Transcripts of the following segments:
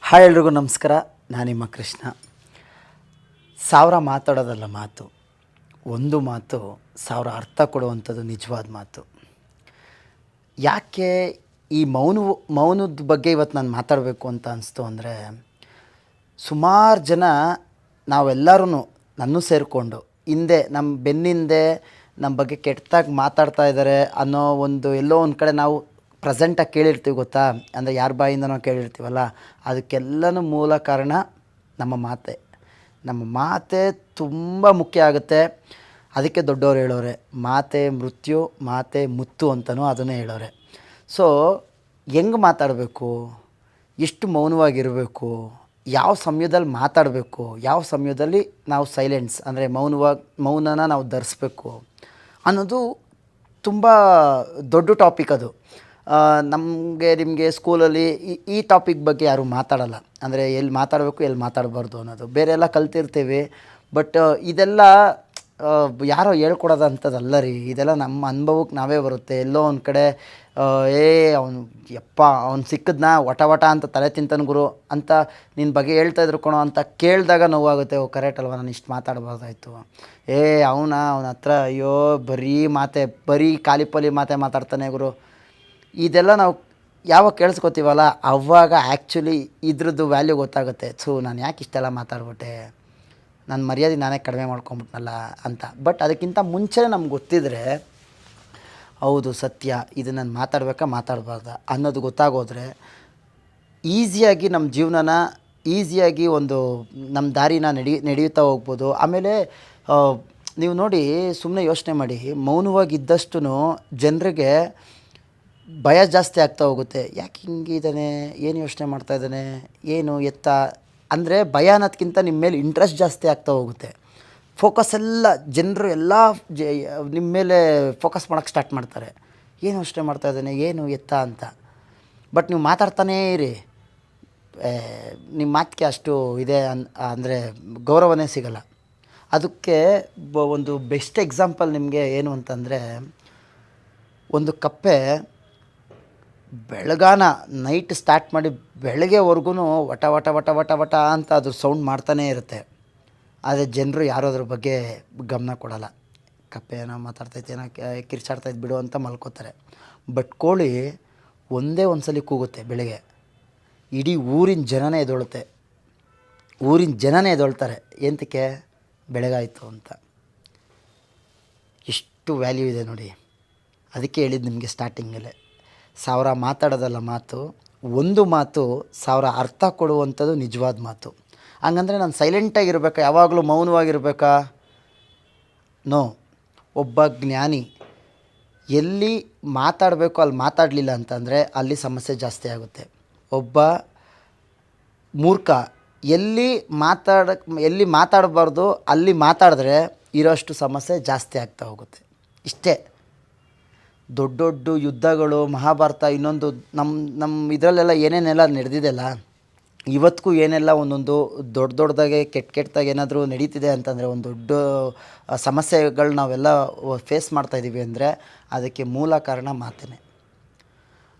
Hi ಎಲ್ರಿಗೂ ನಮಸ್ಕಾರ. ನಾನು ನಿಮ್ಮ ಕೃಷ್ಣ. ಸಾವಿರ ಮಾತಾಡೋದಲ್ಲ ಮಾತು, ಒಂದು ಮಾತು ಸಾವಿರ ಅರ್ಥ ಕೊಡುವಂಥದ್ದು ನಿಜವಾದ ಮಾತು. ಯಾಕೆ ಈ ಮೌನದ ಬಗ್ಗೆ ಇವತ್ತು ನಾನು ಮಾತಾಡಬೇಕು ಅಂತ ಅನಿಸ್ತು ಅಂದರೆ, ಸುಮಾರು ಜನ ನಾವೆಲ್ಲರೂ ನನ್ನೂ ಸೇರಿಕೊಂಡು ಹಿಂದೆ ನಮ್ಮ ಬೆನ್ನಿಂದೆ ನಮ್ಮ ಬಗ್ಗೆ ಕೆಟ್ಟದಾಗಿ ಮಾತಾಡ್ತಾ ಇದ್ದಾರೆ ಅನ್ನೋ ಒಂದು ಎಲ್ಲೋ ಒಂದು ಕಡೆ ನಾವು ಪ್ರೆಸೆಂಟಾಗಿ ಕೇಳಿರ್ತೀವಿ, ಗೊತ್ತಾ? ಅಂದರೆ ಯಾರ ಬಾಯಿಂದ ನಾವು ಕೇಳಿರ್ತೀವಲ್ಲ, ಅದಕ್ಕೆಲ್ಲನೂ ಮೂಲ ಕಾರಣ ನಮ್ಮ ಮಾತೇ ತುಂಬ ಮುಖ್ಯ ಆಗುತ್ತೆ. ಅದಕ್ಕೆ ದೊಡ್ಡವರು ಹೇಳೋರೆ, ಮಾತೇ ಮೃತ್ಯು ಮಾತೇ ಮುತ್ತು ಅಂತಲೂ ಅದನ್ನೇ ಹೇಳೋರೆ. ಸೊ ಹೆಂಗೆ ಮಾತಾಡಬೇಕು, ಎಷ್ಟು ಮೌನವಾಗಿರಬೇಕು, ಯಾವ ಸಮಯದಲ್ಲಿ ಮಾತಾಡಬೇಕು, ಯಾವ ಸಮಯದಲ್ಲಿ ನಾವು ಸೈಲೆನ್ಸ್ ಅಂದರೆ ಮೌನನ ನಾವು ಧರಿಸ್ಬೇಕು ಅನ್ನೋದು ತುಂಬ ದೊಡ್ಡ ಟಾಪಿಕ್. ಅದು ನಿಮಗೆ ಸ್ಕೂಲಲ್ಲಿ ಈ ಟಾಪಿಕ್ ಬಗ್ಗೆ ಯಾರೂ ಮಾತಾಡಲ್ಲ. ಅಂದರೆ ಎಲ್ಲಿ ಮಾತಾಡಬೇಕು ಎಲ್ಲಿ ಮಾತಾಡಬಾರ್ದು ಅನ್ನೋದು ಬೇರೆ ಎಲ್ಲ ಕಲ್ತಿರ್ತೀವಿ. ಬಟ್ ಇದೆಲ್ಲ ಯಾರೋ ಹೇಳ್ಕೊಡೋದಂಥದ್ದಲ್ಲ ರೀ. ಇದೆಲ್ಲ ನಮ್ಮ ಅನುಭವಕ್ಕೆ ನಾವೇ ಬರುತ್ತೆ. ಎಲ್ಲೋ ಒಂದು ಕಡೆ ಅವ್ನು ಸಿಕ್ಕಿದ್ನ ವಟ ಅಂತ ತಲೆ ತಿಂತಾನೆ ಗುರು ಅಂತ ನಿನ್ನ ಬಗ್ಗೆ ಹೇಳ್ತಾಯಿದ್ರು ಕಣೋ ಅಂತ ಕೇಳಿದಾಗ ನೋವಾಗುತ್ತೆ. ಕರೆಕ್ಟ್ ಅಲ್ವಾ, ನಾನು ಇಷ್ಟು ಮಾತಾಡ್ಬಾರ್ದಾಯ್ತು. ಅವನ ಹತ್ರ ಅಯ್ಯೋ ಬರೀ ಖಾಲಿ ಮಾತೆ ಮಾತಾಡ್ತಾನೆ ಗುರು. ಇದೆಲ್ಲ ನಾವು ಯಾವಾಗ ಕೇಳಿಸ್ಕೊತೀವಲ್ಲ, ಆವಾಗ ಆ್ಯಕ್ಚುಲಿ ಇದ್ರದ್ದು ವ್ಯಾಲ್ಯೂ ಗೊತ್ತಾಗುತ್ತೆ. ನಾನು ಯಾಕೆ ಇಷ್ಟೆಲ್ಲ ಮಾತಾಡ್ಬಿಟ್ಟೆ, ನನ್ನ ಮರ್ಯಾದೆ ನಾನೇ ಕಡಿಮೆ ಮಾಡ್ಕೊಂಬಿಟ್ನಲ್ಲ ಅಂತ. ಬಟ್ ಅದಕ್ಕಿಂತ ಮುಂಚೆ ನಮ್ಗೆ ಗೊತ್ತಿದ್ರೆ, ಹೌದು ಸತ್ಯ, ಇದು ನಾನು ಮಾತಾಡಬಾರ್ದ ಅನ್ನೋದು ಗೊತ್ತಾಗೋದ್ರೆ ಈಸಿಯಾಗಿ ನಮ್ಮ ಜೀವನನ ಈಸಿಯಾಗಿ ಒಂದು ನಮ್ಮ ದಾರಿನ ನಡೆಯುತ್ತಾ ಹೋಗ್ಬೋದು. ಆಮೇಲೆ ನೀವು ನೋಡಿ, ಸುಮ್ಮನೆ ಯೋಚನೆ ಮಾಡಿ, ಮೌನವಾಗಿದ್ದಷ್ಟು ಜನರಿಗೆ ಭಯ ಜಾಸ್ತಿ ಆಗ್ತಾ ಹೋಗುತ್ತೆ. ಯಾಕೆ ಹಿಂಗಿದ್ದಾನೆ, ಏನು ಯೋಚನೆ ಮಾಡ್ತಾಯಿದ್ದಾನೆ, ಏನು ಎತ್ತ ಅಂದರೆ ಭಯ ಅನ್ನೋದಕ್ಕಿಂತ ನಿಮ್ಮ ಮೇಲೆ ಇಂಟ್ರೆಸ್ಟ್ ಜಾಸ್ತಿ ಆಗ್ತಾ ಹೋಗುತ್ತೆ. ಫೋಕಸ್ ಎಲ್ಲ ಜನರು ಎಲ್ಲ ನಿಮ್ಮ ಮೇಲೆ ಫೋಕಸ್ ಮಾಡೋಕ್ಕೆ ಸ್ಟಾರ್ಟ್ ಮಾಡ್ತಾರೆ. ಏನು ಯೋಚನೆ ಮಾಡ್ತಾಯಿದ್ದಾನೆ, ಏನು ಎತ್ತ ಅಂತ. ಬಟ್ ನೀವು ಮಾತಾಡ್ತಾನೇ ಇರಿ, ನಿಮ್ಮ ಮಾತಿಗೆ ಅಷ್ಟು ಇದೆ ಅಂದರೆ ಗೌರವನೇ ಸಿಗಲ್ಲ. ಅದಕ್ಕೆ ಒಂದು ಬೆಸ್ಟ್ ಎಕ್ಸಾಂಪಲ್ ನಿಮಗೆ ಏನು ಅಂತಂದರೆ, ಒಂದು ಕಪ್ಪೆ ಬೆಳಗಾನ ನೈಟ್ ಸ್ಟಾರ್ಟ್ ಮಾಡಿ ಬೆಳಗ್ಗೆವರೆಗೂ ವಟ ಅಂತ ಅದ್ರ ಸೌಂಡ್ ಮಾಡ್ತಾನೇ ಇರುತ್ತೆ. ಆದರೆ ಜನರು ಯಾರೂ ಅದ್ರ ಬಗ್ಗೆ ಗಮನ ಕೊಡಲ್ಲ. ಕಪ್ಪೆ ಏನೋ ಮಾತಾಡ್ತೈತೆ, ಏನೋ ಕಿರ್ಚಾಡ್ತೈತೆ ಬಿಡು ಅಂತ ಮಲ್ಕೋತಾರೆ. ಬಟ್ ಕೋಳಿ ಒಂದೇ ಒಂದು ಸಲ ಕೂಗುತ್ತೆ ಬೆಳಗ್ಗೆ, ಇಡೀ ಊರಿನ ಜನನೇ ಎದ್ದೇಳ್ತಾರೆ. ಎಂತಕ್ಕೆ? ಬೆಳಗಾಯಿತು ಅಂತ. ಎಷ್ಟು ವ್ಯಾಲ್ಯೂ ಇದೆ ನೋಡಿ. ಅದಕ್ಕೆ ಹೇಳಿದ್ದು ನಿಮಗೆ ಸ್ಟಾರ್ಟಿಂಗಲ್ಲೇ, ಸಾವಿರ ಮಾತಾಡೋದಲ್ಲ ಮಾತು, ಒಂದು ಮಾತು ಸಾವಿರ ಅರ್ಥ ಕೊಡುವಂಥದ್ದು ನಿಜವಾದ ಮಾತು. ಹಂಗಂದರೆ ನಾನು ಸೈಲೆಂಟಾಗಿರ್ಬೇಕಾ, ಯಾವಾಗಲೂ ಮೌನವಾಗಿರ್ಬೇಕಾ? ನೋ. ಒಬ್ಬ ಜ್ಞಾನಿ ಎಲ್ಲಿ ಮಾತಾಡಬೇಕು ಅಲ್ಲಿ ಮಾತಾಡಲಿಲ್ಲ ಅಂತಂದರೆ ಅಲ್ಲಿ ಸಮಸ್ಯೆ ಜಾಸ್ತಿ ಆಗುತ್ತೆ. ಒಬ್ಬ ಮೂರ್ಖ ಎಲ್ಲಿ ಮಾತಾಡಬಾರ್ದು ಅಲ್ಲಿ ಮಾತಾಡಿದ್ರೆ ಇರೋಷ್ಟು ಸಮಸ್ಯೆ ಜಾಸ್ತಿ ಆಗ್ತಾ ಹೋಗುತ್ತೆ. ಇಷ್ಟೇ. ದೊಡ್ಡ ಯುದ್ಧಗಳು, ಮಹಾಭಾರತ, ಇನ್ನೊಂದು ನಮ್ಮ ಇದರಲ್ಲೆಲ್ಲ ಏನೇನೆಲ್ಲ ನಡೆದಿದೆಯಲ್ಲ, ಇವತ್ತಿಗೂ ಏನೆಲ್ಲ ಒಂದೊಂದು ದೊಡ್ಡದಾಗೆ ಕೆಟ್ಟದಾಗೆ ಏನಾದರೂ ನಡೀತಿದೆ ಅಂತಂದರೆ, ಒಂದು ದೊಡ್ಡ ಸಮಸ್ಯೆಗಳು ನಾವೆಲ್ಲ ಫೇಸ್ ಮಾಡ್ತಾಯಿದ್ದೀವಿ ಅಂದರೆ ಅದಕ್ಕೆ ಮೂಲ ಕಾರಣ ಮಾತೇ.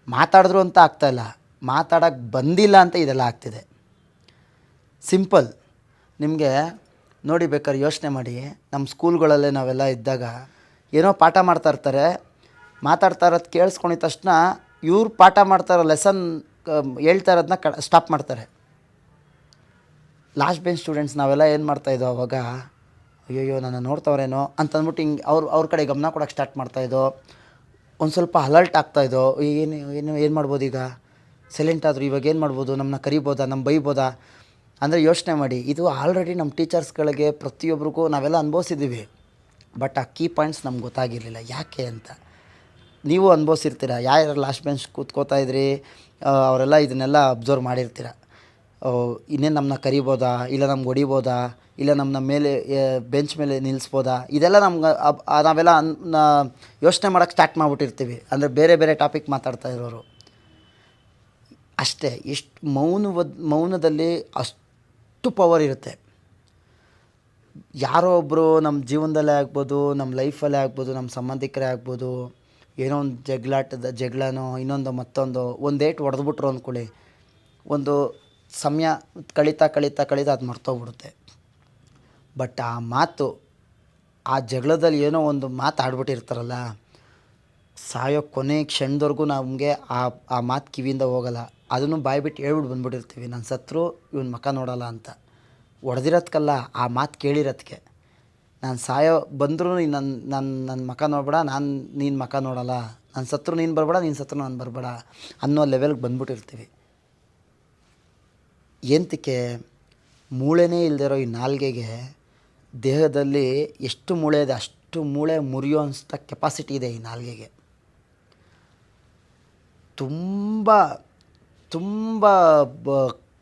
ಮಾತಾಡಿದ್ರು ಅಂತ ಆಗ್ತಾಯಿಲ್ಲ, ಮಾತಾಡೋಕ್ಕೆ ಬಂದಿಲ್ಲ ಅಂತ ಇದೆಲ್ಲ ಆಗ್ತಿದೆ. ಸಿಂಪಲ್. ನಿಮಗೆ ನೋಡಿ, ಬೇಕಾದ್ರೆ ಯೋಚನೆ ಮಾಡಿ, ನಮ್ಮ ಸ್ಕೂಲ್ಗಳಲ್ಲೇ ನಾವೆಲ್ಲ ಇದ್ದಾಗ ಏನೋ ಪಾಠ ಮಾಡ್ತಾಯಿರ್ತಾರೆ, ಮಾತಾಡ್ತಾ ಇರೋದು ಕೇಳಿಸ್ಕೊಂಡಿದ ತಕ್ಷಣ ಇವ್ರು ಪಾಠ ಮಾಡ್ತಾರೋ ಲೆಸನ್ ಹೇಳ್ತಾ ಇರೋದನ್ನ ಸ್ಟಾಪ್ ಮಾಡ್ತಾರೆ. ಲಾಸ್ಟ್ ಬೆಂಚ್ ಸ್ಟೂಡೆಂಟ್ಸ್ ನಾವೆಲ್ಲ ಏನು ಮಾಡ್ತಾಯಿದ್ದೋ ಅವಾಗ, ಅಯ್ಯೋ ನನ್ನ ನೋಡ್ತವ್ರೇನೋ ಅಂತಂದ್ಬಿಟ್ಟು ಹಿಂಗೆ ಅವ್ರ ಕಡೆ ಗಮನ ಕೊಡೋಕ್ಕೆ ಸ್ಟಾರ್ಟ್ ಮಾಡ್ತಾಯಿದ್ದೋ. ಒಂದು ಸ್ವಲ್ಪ ಅಲರ್ಟ್ ಆಗ್ತಾಯಿದ್ದೋ, ಏನು ಮಾಡ್ಬೋದು ಈಗ, ಸೈಲೆಂಟ್ ಆದರೂ ಇವಾಗ ಏನು ಮಾಡ್ಬೋದು, ನಮ್ಮನ್ನ ಕರಿಬೋದಾ, ನಮ್ಮ ಬೈಬೋದಾ ಅಂದರೆ ಯೋಚನೆ ಮಾಡಿ. ಇದು ಆಲ್ರೆಡಿ ನಮ್ಮ ಟೀಚರ್ಸ್ಗಳಿಗೆ ಪ್ರತಿಯೊಬ್ಬರಿಗೂ ನಾವೆಲ್ಲ ಅನುಭವಿಸಿದ್ದೀವಿ. ಬಟ್ ಆ ಕೀ ಪಾಯಿಂಟ್ಸ್ ನಮ್ಗೆ ಗೊತ್ತಾಗಿರಲಿಲ್ಲ. ಯಾಕೆ ಅಂತ ನೀವು ಅನುಭವಿಸಿರ್ತೀರ. ಯಾರು ಲಾಸ್ಟ್ ಬೆಂಚ್ ಕೂತ್ಕೋತಾಯಿದ್ರಿ ಅವರೆಲ್ಲ ಇದನ್ನೆಲ್ಲ ಅಬ್ಸರ್ವ್ ಮಾಡಿರ್ತೀರ. ಇನ್ನೇನು ನಮ್ಮನ್ನ ಕರಿಬೋದಾ, ಇಲ್ಲ ನಮ್ಗೆ ಹೊಡಿಬೋದಾ, ಇಲ್ಲ ನಮ್ಮನ್ನ ಮೇಲೆ ಬೆಂಚ್ ಮೇಲೆ ನಿಲ್ಲಿಸ್ಬೋದಾ, ಇದೆಲ್ಲ ನಾವೆಲ್ಲ ಯೋಚನೆ ಮಾಡೋಕ್ಕೆ ಸ್ಟಾರ್ಟ್ ಮಾಡಿಬಿಟ್ಟಿರ್ತೀವಿ. ಅಂದರೆ ಬೇರೆ ಟಾಪಿಕ್ ಮಾತಾಡ್ತಾ ಇರೋರು ಅಷ್ಟೇ. ಎಷ್ಟು ಮೌನದಲ್ಲಿ ಅಷ್ಟು ಪವರ್ ಇರುತ್ತೆ. ಯಾರೋ ಒಬ್ಬರು ನಮ್ಮ ಜೀವನದಲ್ಲೇ ಆಗ್ಬೋದು, ನಮ್ಮ ಲೈಫಲ್ಲೇ ಆಗ್ಬೋದು, ನಮ್ಮ ಸಂಬಂಧಿಕರೇ ಆಗ್ಬೋದು, ಏನೋ ಒಂದು ಜಗಳನೋ ಇನ್ನೊಂದು ಮತ್ತೊಂದು ಒಂದೇಟು ಹೊಡೆದ್ಬಿಟ್ರು ಅಂದ್ಕೊಳ್ಳಿ, ಒಂದು ಸಮಯ ಕಳೀತಾ ಕಳೀತಾ ಕಳೀತಾ ಅದು ಮರ್ತೋಗ್ಬಿಡುತ್ತೆ. ಬಟ್ ಆ ಮಾತು, ಆ ಜಗಳದಲ್ಲಿ ಏನೋ ಒಂದು ಮಾತು ಆಡ್ಬಿಟ್ಟಿರ್ತಾರಲ್ಲ, ಸಾಯೋ ಕೊನೆ ಕ್ಷಣದವರೆಗೂ ನಮಗೆ ಆ ಆ ಮಾತು ಕಿವಿಯಿಂದ ಹೋಗಲ್ಲ. ಅದನ್ನು ಬಾಯ್ಬಿಟ್ಟು ಹೇಳ್ಬಿಟ್ಟು ಬಂದ್ಬಿಟ್ಟಿರ್ತೀವಿ, ನಾನು ಸತ್ರು ಇವನ ಮುಖ ನೋಡಲ್ಲ ಅಂತ. ಹೊಡೆದಿರೋದ್ಕಲ್ಲ, ಆ ಮಾತು ಕೇಳಿರೋದಕ್ಕೆ. ನಾನು ಸಾಯೋ ಬಂದರೂ ನೀನು ನನ್ನ ಮುಖ ನೋಡಬೇಡ, ನೀನು ಮುಖ ನೋಡಲ್ಲ, ನಾನು ಸತ್ರು ನೀನು ಬರಬೇಡ, ನೀನು ಸತ್ರು ನಾನು ಬರಬೇಡ ಅನ್ನೋ ಲೆವೆಲ್ಗೆ ಬಂದ್ಬಿಟ್ಟಿರ್ತೀವಿ. ಏಂತಕ್ಕೆ? ಮೂಳೆನೇ ಇಲ್ಲದಿರೋ ಈ ನಾಲ್ಗೆಗೆ ದೇಹದಲ್ಲಿ ಎಷ್ಟು ಮೂಳೆ ಇದೆ ಅಷ್ಟು ಮೂಳೆ ಮುರಿಯೋಂಥ ಕೆಪಾಸಿಟಿ ಇದೆ ಈ ನಾಲ್ಗೆಗೆ. ತುಂಬ ತುಂಬ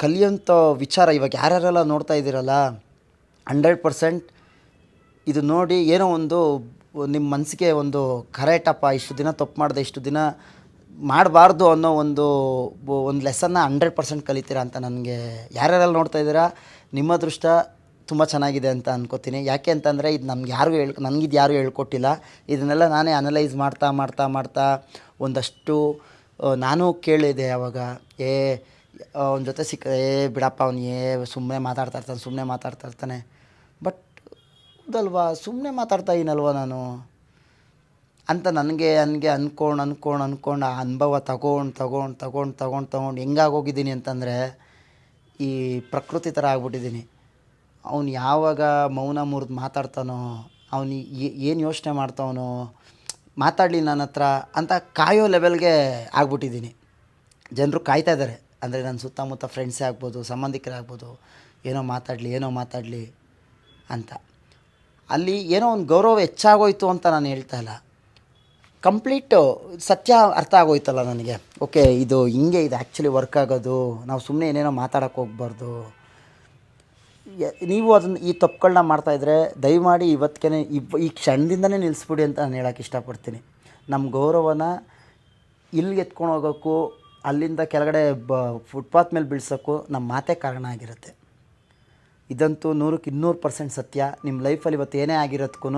ಕಲಿಯೋಂಥ ವಿಚಾರ. ಇವಾಗ ಯಾರ್ಯಾರೆಲ್ಲ ನೋಡ್ತಾ ಇದ್ದೀರಲ್ಲ, 100% ಇದು ನೋಡಿ ಏನೋ ಒಂದು ನಿಮ್ಮ ಮನಸ್ಸಿಗೆ ಒಂದು ಕರೆಕ್ಟಪ್ಪ, ಇಷ್ಟು ದಿನ ತಪ್ಪು ಮಾಡಿದೆ, ಇಷ್ಟು ದಿನ ಮಾಡಬಾರ್ದು ಅನ್ನೋ ಒಂದು ಲೆಸನ್ನ 100% ಕಲಿತೀರಾ ಅಂತ ನನಗೆ. ಯಾರ್ಯಾರೆಲ್ಲ ನೋಡ್ತಾ ಇದ್ದೀರಾ, ನಿಮ್ಮ ಅದೃಷ್ಟ ತುಂಬ ಚೆನ್ನಾಗಿದೆ ಅಂತ ಅನ್ಕೋತೀನಿ. ಯಾಕೆ ಅಂತಂದರೆ ಇದು ನನಗಿದು ಯಾರೂ ಹೇಳ್ಕೊಟ್ಟಿಲ್ಲ. ಇದನ್ನೆಲ್ಲ ನಾನೇ ಅನಲೈಸ್ ಮಾಡ್ತಾ ಮಾಡ್ತಾ ಮಾಡ್ತಾ ಒಂದಷ್ಟು ನಾನು ಕೇಳಿದೆ. ಆವಾಗ ಅವನ ಜೊತೆ ಬಿಡಪ್ಪ, ಅವನು ಸುಮ್ಮನೆ ಮಾತಾಡ್ತಾ ಇರ್ತಾನೆ. ಬಟ್ ಹೌದಲ್ವಾ, ಸುಮ್ಮನೆ ಮಾತಾಡ್ತಾ ಇದೀನಲ್ವ ನಾನು ಅಂತ ನನಗೆ ಅನ್ಕೊಂಡು ಆ ಅನುಭವ ತಗೊಂಡು ಹೆಂಗಾಗೋಗಿದ್ದೀನಿ ಅಂತಂದರೆ, ಈ ಪ್ರಕೃತಿ ಥರ ಆಗ್ಬಿಟ್ಟಿದ್ದೀನಿ. ಅವನು ಯಾವಾಗ ಮೌನ ಮುರಿದು ಮಾತಾಡ್ತಾನೋ, ಅವನು ಏನು ಯೋಚನೆ ಮಾಡ್ತಾವನೋ, ಮಾತಾಡಲಿ ನನ್ನ ಹತ್ರ ಅಂತ ಕಾಯೋ ಲೆವೆಲ್ಗೆ ಆಗ್ಬಿಟ್ಟಿದ್ದೀನಿ. ಜನರು ಕಾಯ್ತಾ ಇದ್ದಾರೆ. ಅಂದರೆ ನನ್ನ ಸುತ್ತಮುತ್ತ ಫ್ರೆಂಡ್ಸೇ ಆಗ್ಬೋದು, ಸಂಬಂಧಿಕರೇ ಆಗ್ಬೋದು, ಏನೋ ಮಾತಾಡಲಿ ಅಂತ. ಅಲ್ಲಿ ಏನೋ ಒಂದು ಗೌರವ ಹೆಚ್ಚಾಗೋಯ್ತು ಅಂತ ನಾನು ಹೇಳ್ತಾ ಇಲ್ಲ. ಕಂಪ್ಲೀಟು ಸತ್ಯ ಅರ್ಥ ಆಗೋಯ್ತಲ್ಲ ನನಗೆ. ಓಕೆ, ಇದು ಹಿಂಗೆ ಇದು ಆ್ಯಕ್ಚುಲಿ ವರ್ಕ್ ಆಗೋದು. ನಾವು ಸುಮ್ಮನೆ ಏನೇನೋ ಮಾತಾಡೋಕ್ಕೆ ಹೋಗ್ಬಾರ್ದು. ನೀವು ಅದನ್ನು ಈ ತಪ್ಪುಗಳನ್ನ ಮಾಡ್ತಾಯಿದ್ರೆ ದಯಮಾಡಿ ಇವತ್ತಿಗೆ ಈ ಕ್ಷಣದಿಂದನೇ ನಿಲ್ಲಿಸ್ಬಿಡಿ ಅಂತ ನಾನು ಹೇಳೋಕ್ಕೆ ಇಷ್ಟಪಡ್ತೀನಿ. ನಮ್ಮ ಗೌರವನ ಇಲ್ಲಿಗೆ ಎತ್ಕೊಂಡು ಹೋಗೋಕ್ಕೂ, ಅಲ್ಲಿಂದ ಕೆಳಗಡೆ ಫುಟ್ಪಾತ್ ಮೇಲೆ ಬೀಳ್ಸೋಕ್ಕೂ ನಮ್ಮ ಮಾತೇ ಕಾರಣ ಆಗಿರುತ್ತೆ. ಇದಂತೂ 100ಕ್ಕೆ 200% ಸತ್ಯ. ನಿಮ್ಮ ಲೈಫಲ್ಲಿ ಇವತ್ತು ಏನೇ ಆಗಿರೋದಕ್ಕೂ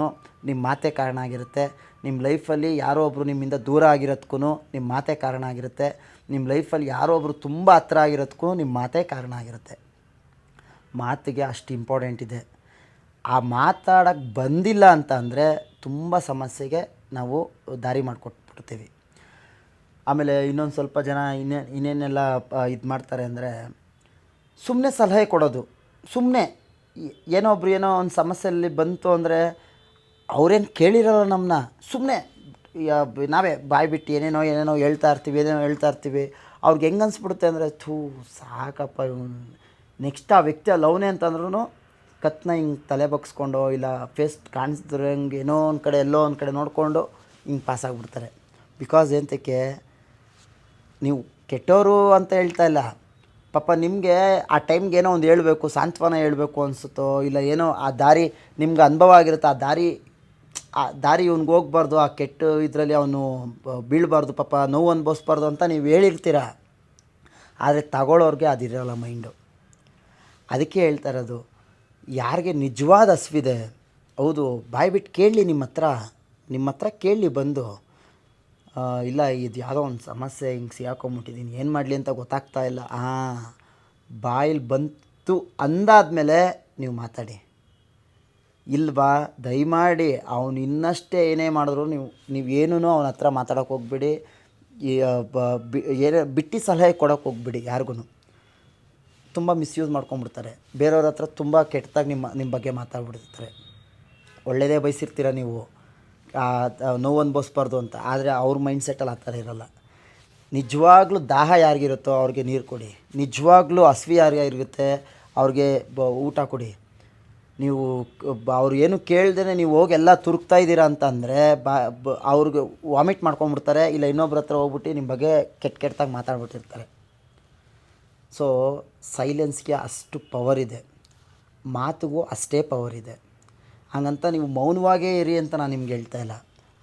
ನಿಮ್ಮ ಮಾತೇ ಕಾರಣ ಆಗಿರುತ್ತೆ. ನಿಮ್ಮ ಲೈಫಲ್ಲಿ ಯಾರೋ ಒಬ್ಬರು ನಿಮ್ಮಿಂದ ದೂರ ಆಗಿರೋದಕ್ಕೂ ನಿಮ್ಮ ಮಾತೇ ಕಾರಣ ಆಗಿರುತ್ತೆ. ನಿಮ್ಮ ಲೈಫಲ್ಲಿ ಯಾರೋ ಒಬ್ಬರು ತುಂಬ ಹತ್ರ ಆಗಿರೋದಕ್ಕೂ ನಿಮ್ಮ ಮಾತೇ ಕಾರಣ ಆಗಿರುತ್ತೆ. ಮಾತಿಗೆ ಅಷ್ಟು ಇಂಪಾರ್ಟೆಂಟ್ ಇದೆ. ಆ ಮಾತಾಡೋಕ್ಕೆ ಬಂದಿಲ್ಲ ಅಂತ ಅಂದರೆ ತುಂಬ ಸಮಸ್ಯೆಗೆ ನಾವು ದಾರಿ ಮಾಡಿಕೊಟ್ಬಿಡ್ತೀವಿ. ಆಮೇಲೆ ಇನ್ನೊಂದು ಸ್ವಲ್ಪ ಜನ ಇನ್ನೇನೆಲ್ಲ ಇದು ಮಾಡ್ತಾರೆ ಅಂದರೆ, ಸುಮ್ಮನೆ ಸಲಹೆ ಕೊಡೋದು. ಸುಮ್ಮನೆ ಏನೋ ಒಂದು ಸಮಸ್ಯೆಯಲ್ಲಿ ಬಂತು ಅಂದರೆ ಅವರೇನು ಕೇಳಿರೋಲ್ಲ ನಮ್ಮನ್ನ. ಸುಮ್ಮನೆ ನಾವೇ ಬಾಯ್ಬಿಟ್ಟು ಏನೇನೋ ಹೇಳ್ತಾ ಇರ್ತೀವಿ. ಅವ್ರಿಗೆ ಹೆಂಗೆ ಅನಿಸ್ಬಿಡುತ್ತೆ ಅಂದರೆ, ಸಾಕಪ್ಪ ಇವನು ನೆಕ್ಸ್ಟ್ ಆ ವ್ಯಕ್ತಿ ಲವ್ನೇ ಅಂತಂದ್ರೂ ಕತ್ನ ಹಿಂಗೆ ತಲೆ ಬಗ್ಸ್ಕೊಂಡು, ಇಲ್ಲ ಫೇಸ್ ಕಾಣಿಸ್ದಂಗೆ ಎಲ್ಲೋ ಒಂದು ಕಡೆ ನೋಡಿಕೊಂಡು ಹಿಂಗೆ ಪಾಸಾಗ್ಬಿಡ್ತಾರೆ. ಬಿಕಾಸ್ ಎಂತಕ್ಕೆ, ನೀವು ಕೆಟ್ಟವರು ಅಂತ ಹೇಳ್ತಾ ಇಲ್ಲ. ಪಾಪ ನಿಮಗೆ ಆ ಟೈಮ್ಗೆ ಏನೋ ಒಂದು ಹೇಳಬೇಕು, ಸಾಂತ್ವನ ಹೇಳಬೇಕು ಅನಿಸುತ್ತೋ, ಇಲ್ಲ ಏನೋ ಆ ದಾರಿ ನಿಮ್ಗೆ ಅನುಭವ ಆಗಿರುತ್ತೆ. ಆ ದಾರಿ ಇವ್ನಿಗೆ ಹೋಗ್ಬಾರ್ದು, ಆ ಕೆಟ್ಟ ಇದರಲ್ಲಿ ಅವನು ಬೀಳಬಾರ್ದು, ಪಾಪ ನೋವು ಅನುಭವಿಸ್ಬಾರ್ದು ಅಂತ ನೀವು ಹೇಳಿರ್ತೀರ. ಆದರೆ ತಗೊಳ್ಳೋರಿಗೆ ಅದಿರೋಲ್ಲ ಮೈಂಡು. ಅದಕ್ಕೆ ಹೇಳ್ತಾ ಇರೋದು, ಯಾರಿಗೆ ನಿಜವಾದ ಹಸಿವಿದೆ, ಹೌದು ಬಾಯ್ಬಿಟ್ಟು ಕೇಳಲಿ, ನಿಮ್ಮ ಹತ್ರ ಕೇಳಲಿ ಬಂದು. ಇಲ್ಲ ಇದು ಯಾವುದೋ ಒಂದು ಸಮಸ್ಯೆ, ಹಿಂಗೆ ಸಿಗಾಕೊಂಬಿಟ್ಟಿದ್ದೀನಿ, ಏನು ಮಾಡಲಿ ಅಂತ ಗೊತ್ತಾಗ್ತಾ ಇಲ್ಲ. ಬಾಯಲ್ಲಿ ಬಂತು ಅಂದಾದಮೇಲೆ ನೀವು ಮಾತಾಡಿ. ಇಲ್ವಾ, ದಯಮಾಡಿ ಅವನು ಇನ್ನಷ್ಟೇ ಏನೇ ಮಾಡಿದ್ರು ನೀವೇನೂ ಅವನ ಹತ್ರ ಮಾತಾಡೋಕ್ಕೆ ಹೋಗ್ಬಿಡಿ. ಏನೇ ಬಿಟ್ಟು ಸಲಹೆ ಕೊಡೋಕ್ಕೆ ಹೋಗ್ಬಿಡಿ. ಯಾರಿಗೂ ತುಂಬ ಮಿಸ್ಯೂಸ್ ಮಾಡ್ಕೊಂಬಿಡ್ತಾರೆ. ಬೇರೆಯವ್ರ ಹತ್ರ ತುಂಬ ಕೆಟ್ಟದಾಗಿ ನಿಮ್ಮ ಬಗ್ಗೆ ಮಾತಾಡ್ಬಿಡ್ತಾರೆ. ಒಳ್ಳೆಯದೇ ಬಯಸಿರ್ತೀರ ನೀವು, ನೋವು ಅನುಭವಿಸ್ಬಾರ್ದು ಅಂತ. ಆದರೆ ಅವ್ರ ಮೈಂಡ್ಸೆಟ್ಟಲ್ಲಿ ಆ ಥರ ಇರೋಲ್ಲ. ನಿಜವಾಗ್ಲೂ ದಾಹ ಯಾರಿಗಿರುತ್ತೋ ಅವ್ರಿಗೆ ನೀರು ಕೊಡಿ. ನಿಜವಾಗ್ಲೂ ಹಸಿವು ಯಾರಿಗಿರುತ್ತೆ ಅವ್ರಿಗೆ ಊಟ ಕೊಡಿ. ನೀವು ಅವ್ರು ಏನು ಕೇಳ್ದೇ ನೀವು ಹೋಗಿ ಎಲ್ಲ ತುರುಕ್ತಾ ಇದ್ದೀರಾ ಅಂತಂದರೆ ಅವ್ರಿಗೆ ವಾಮಿಟ್ ಮಾಡ್ಕೊಂಬಿಡ್ತಾರೆ. ಇಲ್ಲ ಇನ್ನೊಬ್ರ ಹತ್ರ ಹೋಗ್ಬಿಟ್ಟು ನಿಮ್ಮ ಬಗ್ಗೆ ಕೆಟ್ಟದಾಗಿ ಮಾತಾಡ್ಬಿಟ್ಟಿರ್ತಾರೆ. ಸೊ ಸೈಲೆನ್ಸ್ಗೆ ಅಷ್ಟು ಪವರ್ ಇದೆ, ಮಾತುಗೂ ಅಷ್ಟೇ ಪವರ್ ಇದೆ. ಹಾಗಂತ ನೀವು ಮೌನವಾಗೇ ಇರಿ ಅಂತ ನಾನು ನಿಮ್ಗೆ ಹೇಳ್ತಾ ಇಲ್ಲ.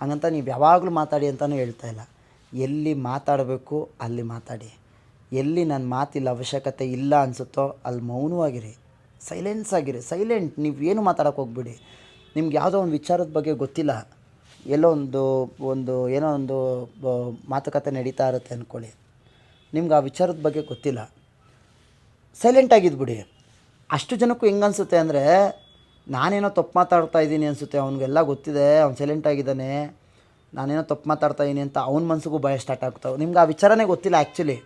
ಹಾಗಂತ ನೀವು ಯಾವಾಗಲೂ ಮಾತಾಡಿ ಅಂತಲೂ ಹೇಳ್ತಾ ಇಲ್ಲ. ಎಲ್ಲಿ ಮಾತಾಡಬೇಕು ಅಲ್ಲಿ ಮಾತಾಡಿ. ಎಲ್ಲಿ ನನ್ನ ಮಾತಿಲ್ಲ ಅವಶ್ಯಕತೆ ಇಲ್ಲ ಅನಿಸುತ್ತೋ ಅಲ್ಲಿ ಮೌನವಾಗಿರಿ, ಸೈಲೆನ್ಸ್ ಆಗಿರಿ. ನೀವೇನು ಮಾತಾಡೋಕ್ಕೆ ಹೋಗ್ಬಿಡಿ. ನಿಮ್ಗೆ ಯಾವುದೋ ಒಂದು ವಿಚಾರದ ಬಗ್ಗೆ ಗೊತ್ತಿಲ್ಲ, ಎಲ್ಲೋ ಏನೋ ಒಂದು ಮಾತುಕತೆ ನಡೀತಾ ಇರುತ್ತೆ ಅಂದ್ಕೊಳ್ಳಿ. ನಿಮ್ಗೆ ಆ ವಿಚಾರದ ಬಗ್ಗೆ ಗೊತ್ತಿಲ್ಲ, ಸೈಲೆಂಟಾಗಿದ್ಬಿಡಿ. ಅಷ್ಟು ಜನಕ್ಕೂ ಹೆಂಗೆ ಅನಿಸುತ್ತೆ ಅಂದರೆ, ನಾನೇನೋ ತಪ್ಪು ಮಾತಾಡ್ತಾ ಇದ್ದೀನಿ ಅನಿಸುತ್ತೆ, ಅವ್ನಿಗೆಲ್ಲ ಗೊತ್ತಿದೆ, ಅವ್ನು ಸೈಲೆಂಟಾಗಿದ್ದಾನೆ, ನಾನೇನೋ ತಪ್ಪು ಮಾತಾಡ್ತಾ ಇದ್ದೀನಿ ಅಂತ ಅವ್ನ ಮನಸ್ಸಿಗೂ ಭಯ ಸ್ಟಾರ್ಟ್ ಆಗ್ತಾವೆ. ನಿಮ್ಗೆ ಆ ವಿಚಾರನೇ ಗೊತ್ತಿಲ್ಲ ಆ್ಯಕ್ಚುಲಿ,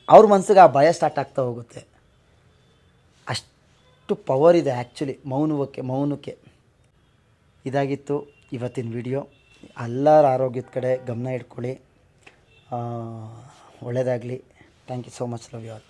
ಅವ್ರ ಮನಸ್ಸಿಗೆ ಆ ಭಯ ಸ್ಟಾರ್ಟ್ ಆಗ್ತಾ ಹೋಗುತ್ತೆ. ಅಷ್ಟು ಪವರ್ ಇದೆ ಆ್ಯಕ್ಚುಲಿ ಮೌನಕ್ಕೆ. ಇದಾಗಿತ್ತು ಇವತ್ತಿನ ವಿಡಿಯೋ. ಎಲ್ಲರ ಆರೋಗ್ಯದ ಕಡೆ ಗಮನ ಇಟ್ಕೊಳ್ಳಿ. ಒಳ್ಳೆಯದಾಗಲಿ. Thank you so much. Love you all.